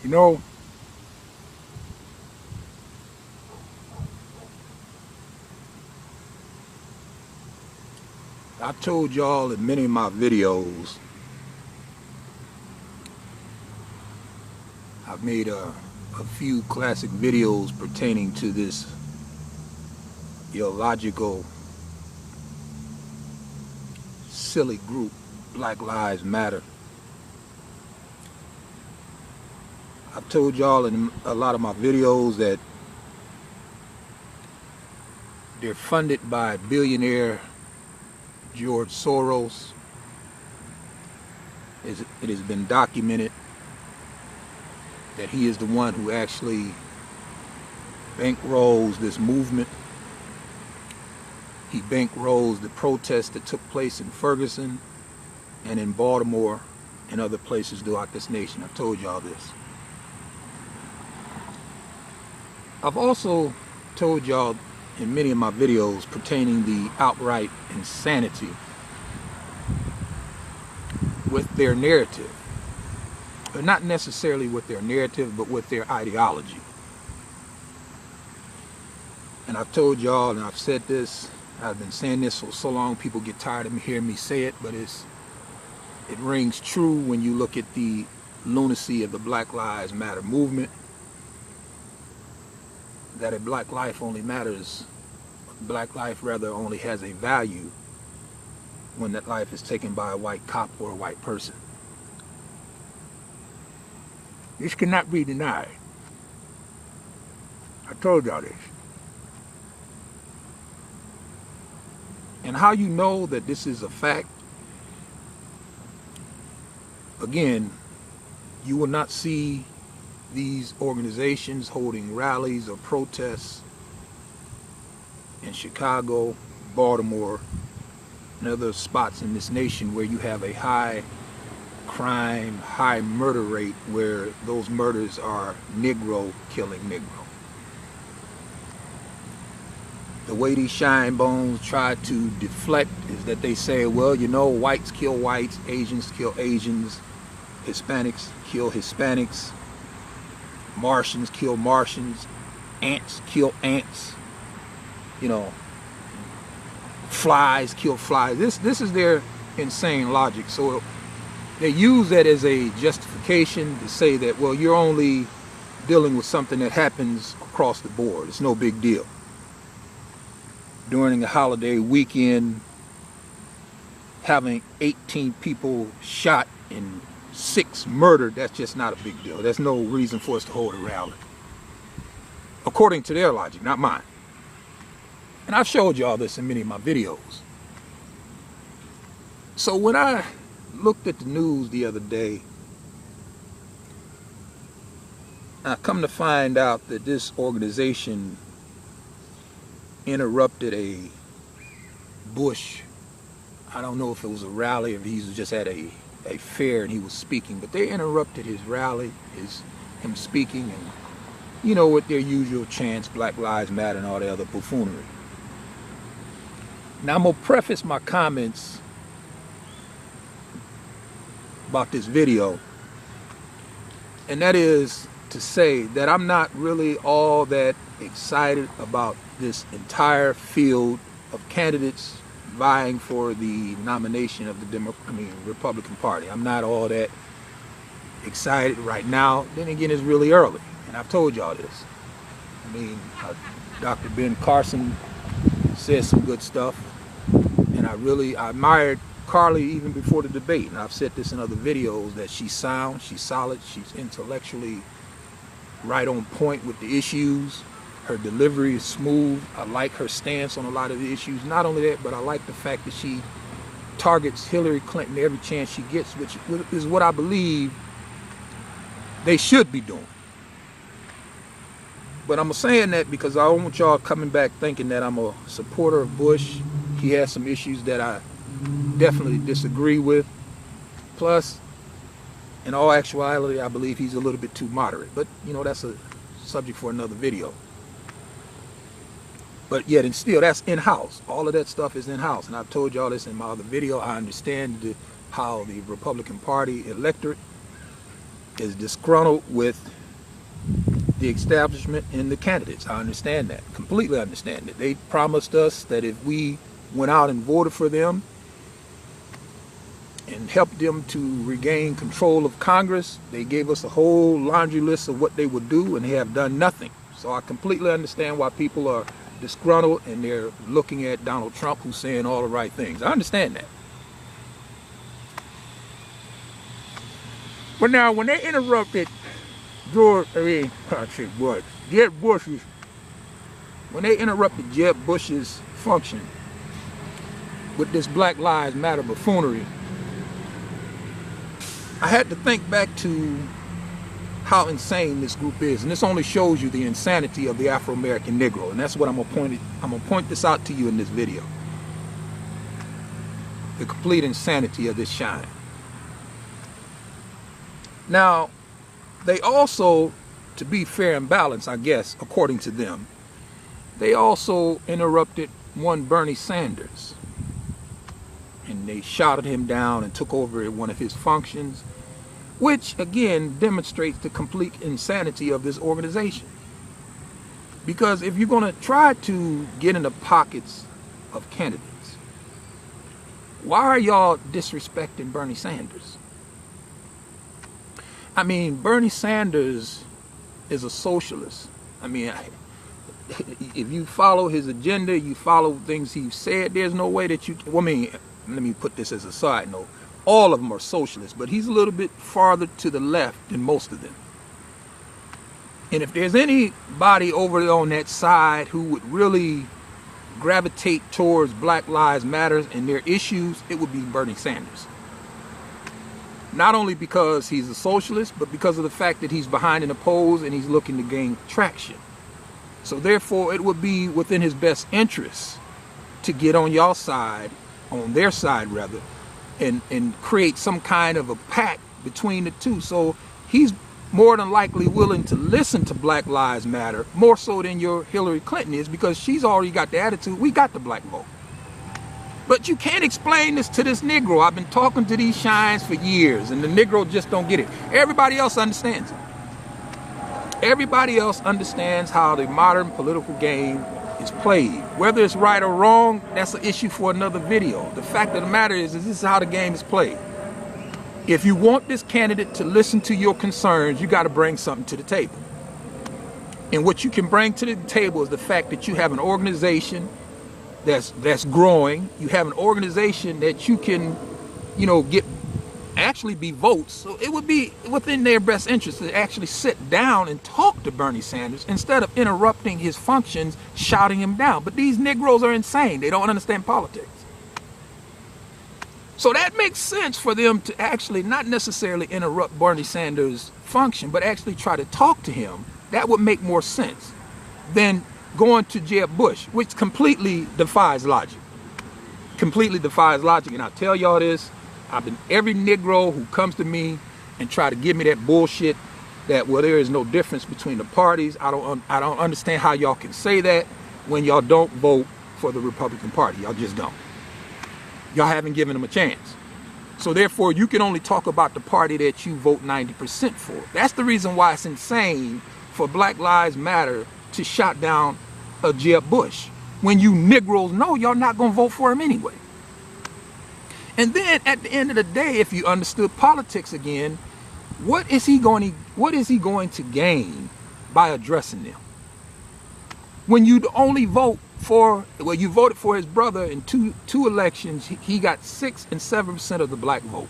You know, I told y'all in many of my videos, I've made a few classic videos pertaining to this illogical, silly group, Black Lives Matter. I've told y'all in a lot of my videos that they're funded by billionaire George Soros. It has been documented that he is the one who actually bankrolls this movement. He bankrolls the protests that took place in Ferguson and in Baltimore and other places throughout this nation. I've told y'all this. I've also told y'all in many of my videos pertaining the outright insanity with their narrative. But not necessarily with their narrative, but with their ideology. And I've told y'all, and I've said this, I've been saying this for so long, people get tired of hearing me say it, but it rings true when you look at the lunacy of the Black Lives Matter movement. That a black life only matters, black life rather only has a value when that life is taken by a white cop or a white person. This cannot be denied. I told y'all this. And how you know that this is a fact? Again, you will not see these organizations holding rallies or protests in Chicago, Baltimore, and other spots in this nation where you have a high crime, high murder rate, where those murders are Negro killing Negro. The way these shine bones try to deflect is that they say, well, you know, whites kill whites, Asians kill Asians, Hispanics kill Hispanics, Martians kill Martians, ants kill ants, you know, flies kill flies. This is their insane logic. So they use that as a justification to say that, well, you're only dealing with something that happens across the board. It's no big deal. During a holiday weekend, having 18 people shot and 6 murdered, that's just not a big deal. There's no reason for us to hold a rally. According to their logic, not mine. And I've showed you all this in many of my videos. So when I looked at the news the other day, I come to find out that this organization interrupted a Bush, I don't know if it was a rally or if he was just at a fair and he was speaking, but they interrupted his rally, him speaking, and you know, with their usual chants, Black Lives Matter and all the other buffoonery. Now I'm going to preface my comments about this video, and that is to say that I'm not really all that excited about this entire field of candidates vying for the nomination of the Republican Party. I'm not all that excited right now. Then again, it's really early, and I've told y'all this. I mean, Dr. Ben Carson says some good stuff, and I admired Carly even before the debate, and I've said this in other videos, that she's sound, she's solid, she's intellectually right on point with the issues. Her delivery is smooth. I like her stance on a lot of the issues. Not only that, but I like the fact that she targets Hillary Clinton every chance she gets, which is what I believe they should be doing. But I'm saying that because I don't want y'all coming back thinking that I'm a supporter of Bush. He has some issues that I definitely disagree with. Plus, in all actuality, I believe he's a little bit too moderate. But, you know, that's a subject for another video. But yet and still, that's in-house. All of that stuff is in-house. And I've told y'all this in my other video. I understand how the Republican Party electorate is disgruntled with the establishment and the candidates. I understand that, completely understand it. They promised us that if we went out and voted for them and helped them to regain control of Congress, they gave us a whole laundry list of what they would do, and they have done nothing. So I completely understand why people are disgruntled and they're looking at Donald Trump, who's saying all the right things. I understand that. But now, when they interrupted Jeb Bush's, when they interrupted Jeb Bush's function with this Black Lives Matter buffoonery, I had to think back to how insane this group is, and this only shows you the insanity of the Afro-American Negro, and that's what I'm gonna point this out to you in this video. The complete insanity of this shine. Now, they also, to be fair and balanced, I guess, according to them, they also interrupted one Bernie Sanders. And they shouted him down and took over at one of his functions, which again demonstrates the complete insanity of this organization. Because if you're going to try to get in the pockets of candidates, why are y'all disrespecting Bernie Sanders? I mean, Bernie Sanders is a socialist. I mean, if you follow his agenda, you follow things he said, there's no way that you, well, I mean, let me put this as a side note. All of them are socialists, but he's a little bit farther to the left than most of them. And if there's anybody over on that side who would really gravitate towards Black Lives Matter and their issues, it would be Bernie Sanders. Not only because he's a socialist, but because of the fact that he's behind in the polls and he's looking to gain traction. So therefore, it would be within his best interest to get on y'all side, on their side rather, and create some kind of a pact between the two. So he's more than likely willing to listen to Black Lives Matter, more so than your Hillary Clinton is, because she's already got the attitude, we got the black vote. But you can't explain this to this Negro. I've been talking to these shines for years, and the Negro just don't get it. Everybody else understands it. Everybody else understands how the modern political game is played. Whether it's right or wrong, that's an issue for another video. The fact of the matter is this is how the game is played. If you want this candidate to listen to your concerns, you got to bring something to the table. And what you can bring to the table is the fact that you have an organization that's growing. You have an organization that you can, actually be votes. So it would be within their best interest to actually sit down and talk to Bernie Sanders instead of interrupting his functions, shouting him down. But these Negroes are insane. They don't understand politics. So that makes sense for them to actually not necessarily interrupt Bernie Sanders' function, but actually try to talk to him. That would make more sense than going to Jeb Bush, which completely defies logic. Completely defies logic. And I'll tell y'all this, every Negro who comes to me and try to give me that bullshit that, well, there is no difference between the parties. I don't understand how y'all can say that when y'all don't vote for the Republican Party. Y'all just don't. Y'all haven't given them a chance. So therefore, you can only talk about the party that you vote 90% for. That's the reason why it's insane for Black Lives Matter to shut down a Jeb Bush, when you Negroes know y'all not going to vote for him anyway. And then at the end of the day, if you understood politics again, what is he going to gain by addressing them? When you only vote for, well, you voted for his brother in two elections, he got 6 and 7% of the black vote.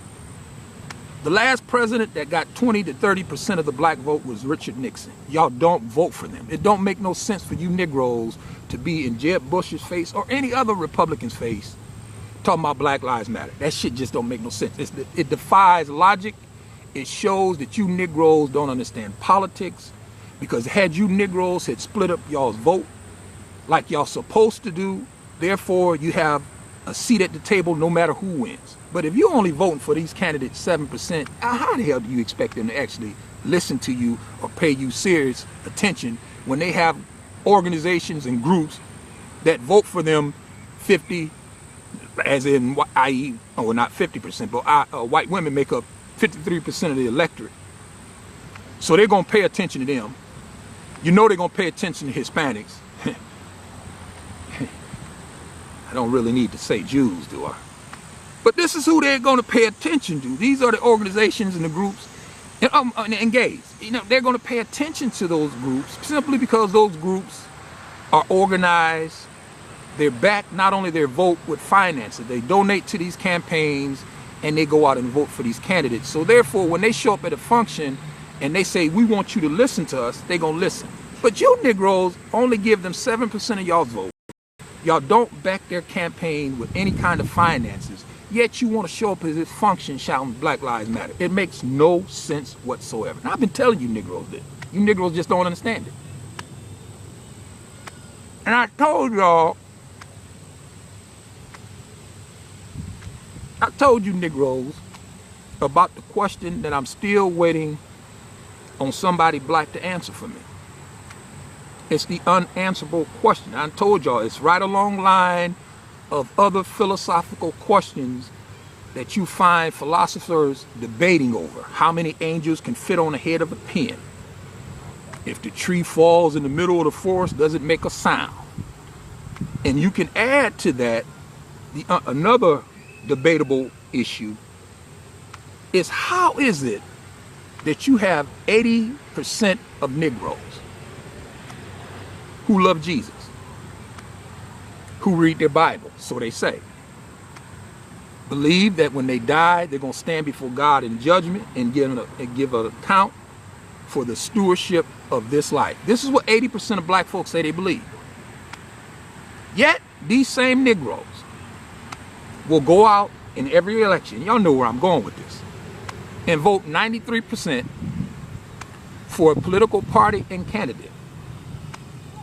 The last president that got 20 to 30% of the black vote was Richard Nixon. Y'all don't vote for them. It don't make no sense for you Negroes to be in Jeb Bush's face or any other Republican's face talking about Black Lives Matter. That shit just don't make no sense. It defies logic. It shows that you Negroes don't understand politics, because had you Negroes had split up y'all's vote like y'all supposed to do, therefore you have a seat at the table no matter who wins. But if you're only voting for these candidates 7%, how the hell do you expect them to actually listen to you or pay you serious attention when they have organizations and groups that vote for them 50, as in, i.e., oh, not 50%, but white women make up 53% of the electorate. So they're going to pay attention to them. You know they're going to pay attention to Hispanics. I don't really need to say Jews, do I? But this is who they're going to pay attention to. These are the organizations and the groups engaged. You know, they're going to pay attention to those groups simply because those groups are organized. They're back not only their vote with finances, they donate to these campaigns and they go out and vote for these candidates. So therefore, when they show up at a function and they say, we want you to listen to us, they're going to listen. But you Negroes only give them 7% of y'all's vote. Y'all don't back their campaign with any kind of finances, yet you want to show up at this function shouting Black Lives Matter. It makes no sense whatsoever. And I've been telling you Negroes this. You Negroes just don't understand it. And I told you Negroes about the question that I'm still waiting on somebody black to answer for me. It's the unanswerable question. I told y'all it's right along the line of other philosophical questions that you find philosophers debating over. How many angels can fit on the head of a pin? If the tree falls in the middle of the forest, does it make a sound? And you can add to that another debatable issue is how is it that you have 80% of Negroes who love Jesus, who read their Bible, so they say, believe that when they die, they're going to stand before God in judgment and give an account for the stewardship of this life. This is what 80% of black folks say they believe. Yet, these same Negroes will go out in every election, y'all know where I'm going with this, and vote 93% for a political party and candidate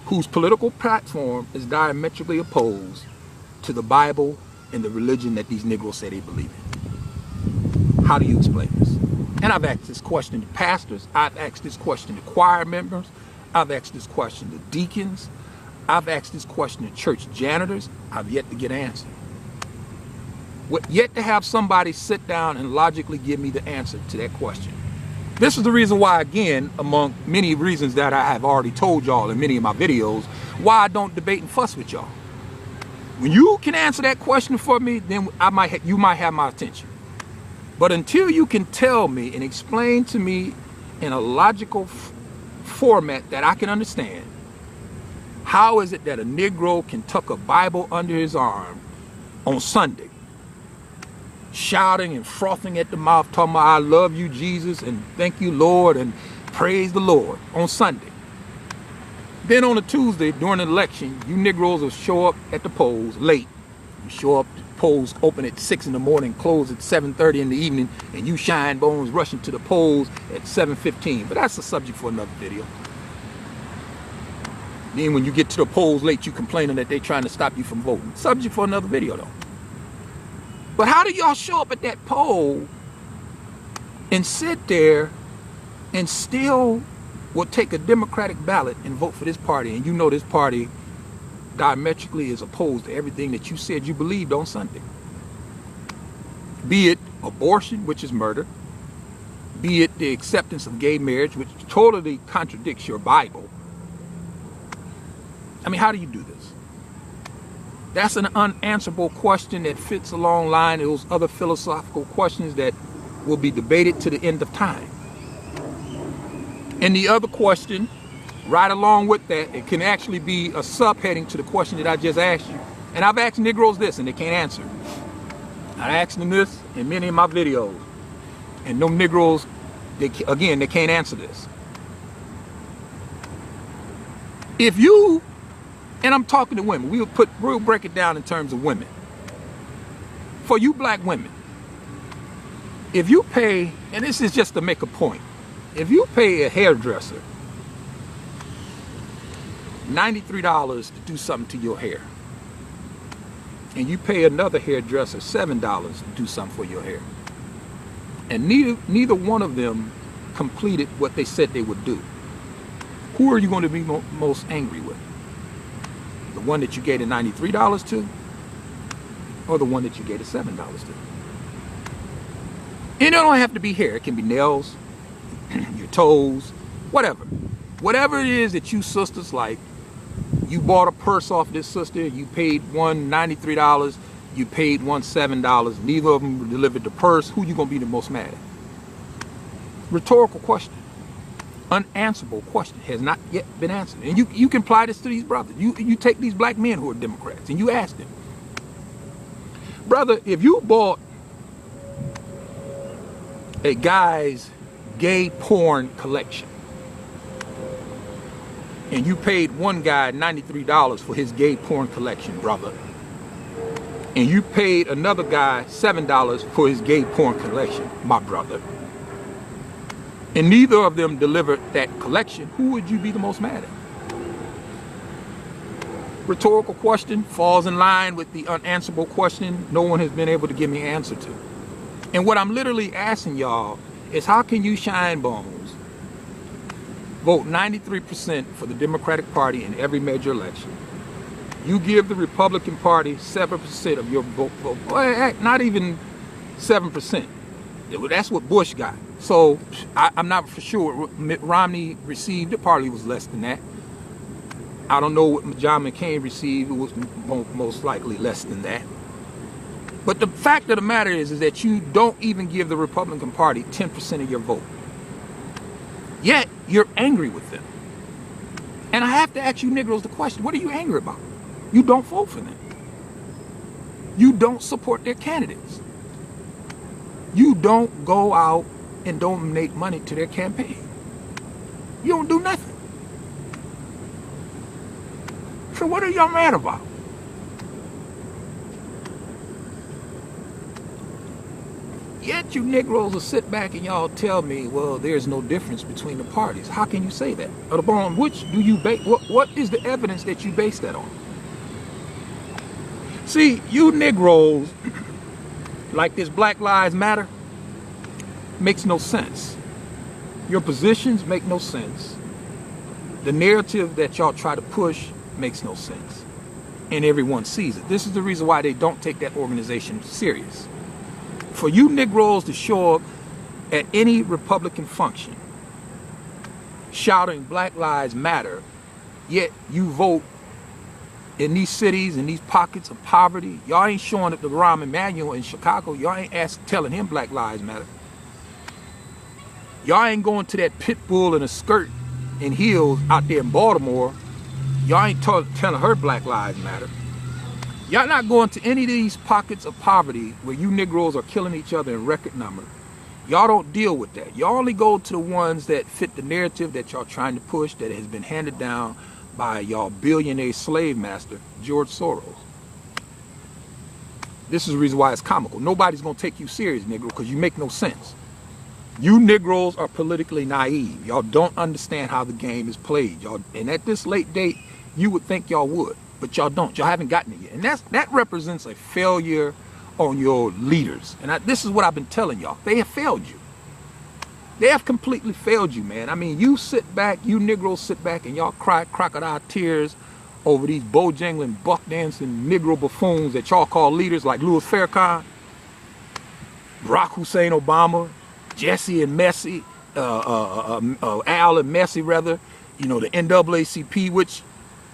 whose political platform is diametrically opposed to the Bible and the religion that these Negroes say they believe in. How do you explain this? And I've asked this question to pastors, I've asked this question to choir members, I've asked this question to deacons, I've asked this question to church janitors. I've yet to get an answer. Yet to have somebody sit down and logically give me the answer to that question. This is the reason why, again, among many reasons that I have already told y'all in many of my videos, why I don't debate and fuss with y'all. When you can answer that question for me, then you might have my attention. But until you can tell me and explain to me in a logical format that I can understand, how is it that a Negro can tuck a Bible under his arm on Sunday, shouting and frothing at the mouth, talking about, I love you, Jesus, and thank you, Lord, and praise the Lord on Sunday. Then on a Tuesday, during the election, you Negroes will show up at the polls late. You show up, the polls open at 6 in the morning, close at 7:30 in the evening, and you shine bones rushing to the polls at 7:15. But that's a subject for another video. Then when you get to the polls late, you complaining that they're trying to stop you from voting. Subject for another video, though. But how do y'all show up at that poll and sit there and still will take a Democratic ballot and vote for this party, and you know this party diametrically is opposed to everything that you said you believed on Sunday? Be it abortion, which is murder, be it the acceptance of gay marriage, which totally contradicts your Bible. I mean, how do you do this? That's an unanswerable question that fits along the line of those other philosophical questions that will be debated to the end of time. And the other question, right along with that, it can actually be a subheading to the question that I just asked you. And I've asked Negroes this and they can't answer. I asked them this in many of my videos. And no Negroes, they can't answer this. If you, and I'm talking to women, we'll break it down in terms of women. For you black women, if you pay, and this is just to make a point, if you pay a hairdresser $93 to do something to your hair, and you pay another hairdresser $7 to do something for your hair, and neither one of them completed what they said they would do, who are you going to be most angry with? The one that you gave the $93 to, or the one that you gave the $7 to? And it don't have to be hair. It can be nails, your toes, whatever. Whatever it is that you sisters like, you bought a purse off this sister, you paid one $93, you paid one $7, neither of them delivered the purse, who you gonna be the most mad at? Rhetorical question. Unanswerable question, has not yet been answered. And you can apply this to these brothers. You take these black men who are Democrats and you ask them, brother, if you bought a guy's gay porn collection and you paid one guy $93 for his gay porn collection, brother, and you paid another guy $7 for his gay porn collection, my brother, and neither of them delivered that collection, who would you be the most mad at? Rhetorical question, falls in line with the unanswerable question no one has been able to give me an answer to. And what I'm literally asking y'all is, how can you shine bones vote 93% for the Democratic Party in every major election? You give the Republican Party 7% of your vote, not even 7%. That's what Bush got. So I'm not for sure. Mitt Romney received, it probably was less than that. I don't know what John McCain received. It was most likely less than that. But the fact of the matter is that you don't even give the Republican Party 10% of your vote. Yet you're angry with them. And I have to ask you Negroes the question, what are you angry about? You don't vote for them. You don't support their candidates. You don't go out and donate money to their campaign. You don't do nothing. So what are y'all mad about? Yet you Negroes will sit back and y'all tell me, well, there's no difference between the parties. How can you say that? Upon which do you base, what is the evidence that you base that on? See, you Negroes, like this Black Lives Matter, makes no sense. Your positions make no sense. The narrative that y'all try to push makes no sense. And everyone sees it. This is the reason why they don't take that organization serious. For you Negroes to show up at any Republican function shouting Black Lives Matter, yet you vote in these cities, in these pockets of poverty, y'all ain't showing up to Rahm Emanuel in Chicago, y'all ain't telling him Black Lives Matter. Y'all ain't going to that pit bull in a skirt and heels out there in Baltimore. Y'all ain't telling her Black Lives Matter. Y'all not going to any of these pockets of poverty where you Negroes are killing each other in record number. Y'all don't deal with that. Y'all only go to the ones that fit the narrative that y'all trying to push, that has been handed down by y'all billionaire slave master, George Soros. This is the reason why it's comical. Nobody's going to take you serious, Negro, because you make no sense. You Negroes are politically naive. Y'all don't understand how the game is played. Y'all, and at this late date, you would think y'all would, but y'all don't. Y'all haven't gotten it yet. And that represents a failure on your leaders. And this is what I've been telling y'all. They have failed you. They have completely failed you, man. I mean, you sit back, you Negroes sit back and y'all cry crocodile tears over these bojangling, buck dancing Negro buffoons that y'all call leaders, like Louis Farrakhan, Barack Hussein Obama, Jesse and Messi, Al and Messi rather, you know, the NAACP, which,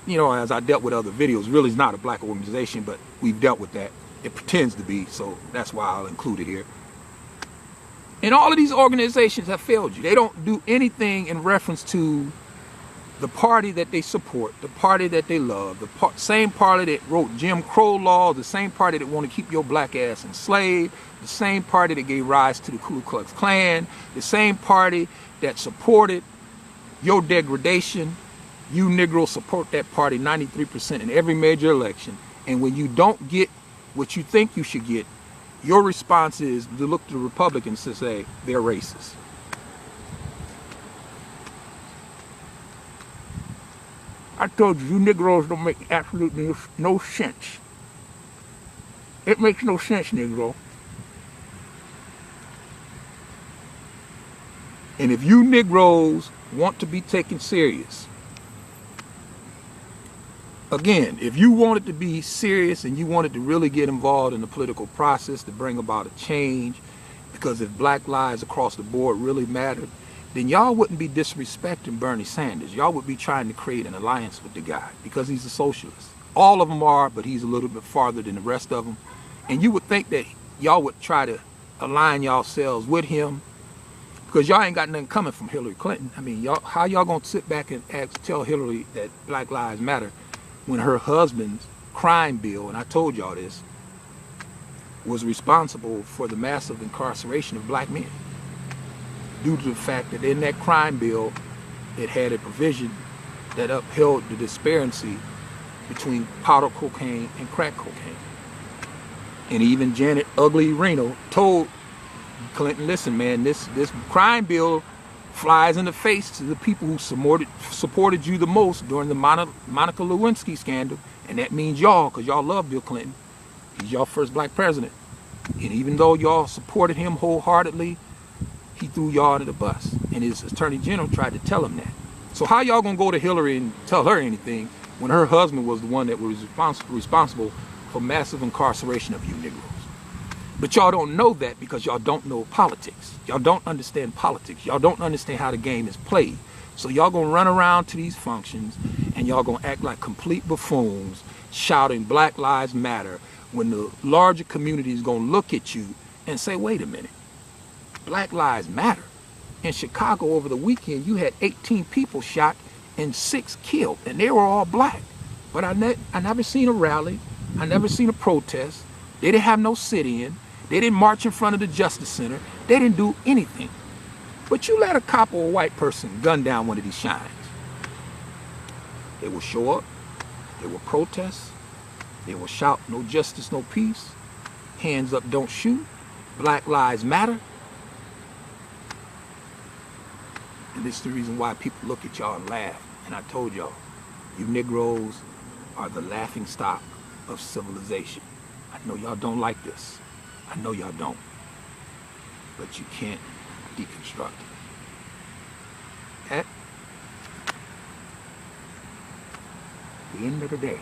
you know, as I dealt with other videos, really is not a black organization, but we've dealt with that. It pretends to be, so that's why I'll include it here. And all of these organizations have failed you. They don't do anything in reference to the party that they support, the party that they love, the same party that wrote Jim Crow laws, the same party that want to keep your black ass enslaved, the same party that gave rise to the Ku Klux Klan, the same party that supported your degradation. You Negroes support that party 93% in every major election. And when you don't get what you think you should get, your response is to look to the Republicans to say they're racist. I told you, you Negroes don't make absolutely no sense. It makes no sense, Negro. And if you Negroes want to be taken serious, again, if you wanted to be serious and you wanted to really get involved in the political process to bring about a change, because if black lives across the board really mattered, then y'all wouldn't be disrespecting Bernie Sanders. Y'all would be trying to create an alliance with the guy because he's a socialist. All of them are, but he's a little bit farther than the rest of them. And you would think that y'all would try to align yourselves with him because y'all ain't got nothing coming from Hillary Clinton. I mean, y'all, how y'all gonna sit back and tell Hillary that Black Lives Matter when her husband's crime bill, and I told y'all this, was responsible for the massive incarceration of black men due to the fact that in that crime bill, it had a provision that upheld the disparity between powder cocaine and crack cocaine. And even Janet Ugly Reno told Clinton, listen, man, this crime bill flies in the face to the people who supported you the most during the Monica Lewinsky scandal, and that means y'all, because y'all love Bill Clinton. He's y'all first black president. And even though y'all supported him wholeheartedly, he threw y'all under the bus. And his attorney general tried to tell him that. So how y'all gonna go to Hillary and tell her anything when her husband was the one that was responsible for massive incarceration of you Negroes? But y'all don't know that because y'all don't know politics. Y'all don't understand politics. Y'all don't understand how the game is played. So y'all gonna run around to these functions and y'all gonna act like complete buffoons shouting Black Lives Matter when the larger community is gonna look at you and say, wait a minute, Black Lives Matter? In Chicago over the weekend, you had 18 people shot and 6 killed, and they were all black. But I never seen a rally. I never seen a protest. They didn't have no sit-in. They didn't march in front of the Justice Center. They didn't do anything. But you let a cop or a white person gun down one of these shines. They will show up. They will protest. They will shout, no justice, no peace. Hands up, don't shoot. Black Lives Matter. And this is the reason why people look at y'all and laugh. And I told y'all, you Negroes are the laughing stock of civilization. I know y'all don't like this. I know y'all don't. But you can't deconstruct it. At the end of the day.